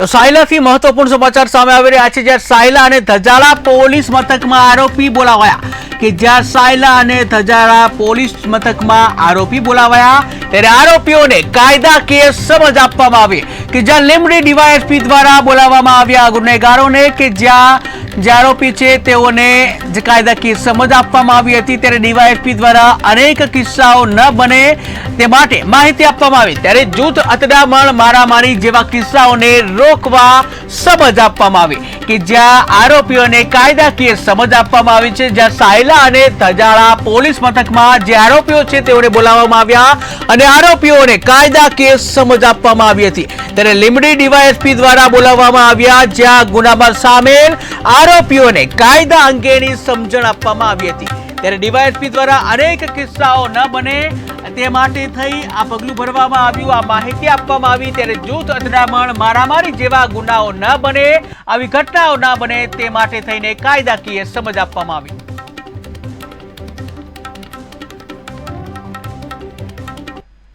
તો સાયલાથી મહત્વપૂર્ણ સમાચાર સામે આવી રહ્યા છે, જ્યાં સાયલા અને ધજાળા પોલીસ મથકમાં આરોપી બોલાવાયા કે જ્યાં સાયલા અને ધજાળા પોલીસ મથકમાં આરોપી બોલાવાયા ત્યારે આરોપીઓને કાયદાકીય સમજ આપવામાં આવી કે જ્યાં લીંબડી ડીવાયએસપી દ્વારા બોલાવવામાં આવ્યા ગુનેગારોને કે જ્યાં જે આરોપી છે તેઓને જે કાયદાકીય સમજ આપવામાં આવી હતી ત્યારે ડીવાયએસપી દ્વારા અનેક કિસ્સાઓ ન બને તે માટે માહિતી આપવામાં આવી ત્યારે જૂથ અથડામણ મારામારી જેવા કિસ્સાઓને રોકવા સમજ આપવામાં આવી કે જ્યાં આરોપીઓને કાયદાકીય સમજ આપવામાં આવી છે, જ્યાં સાયલા અને ધજાળા પોલીસ મથકમાં જે આરોપીઓ છે તેઓને બોલાવવામાં આવ્યા અને આરોપીઓને કાયદાકીય સમજ આપવામાં આવી હતી ત્યારે લીંબડી ડીવાયએસપી દ્વારા બોલાવવામાં આવ્યા જ્યાં ગુનામાં સામેલ આરોપીઓને કાયદા અંગેની સમજણ આપવામાં આવી હતી ત્યારે ડીવાયએસપી દ્વારા અનેક કિસ્સાઓ ન બને તે માટે થઈ આ પગલું ભરવામાં આવ્યું, આ માહિતી આપવામાં આવી ત્યારે જૂથ અથડામણ મારામારી જેવા ગુનાઓ ન બને, આવી ઘટનાઓ ન બને તે માટે થઈને કાયદાકીય સમજ આપવામાં આવી।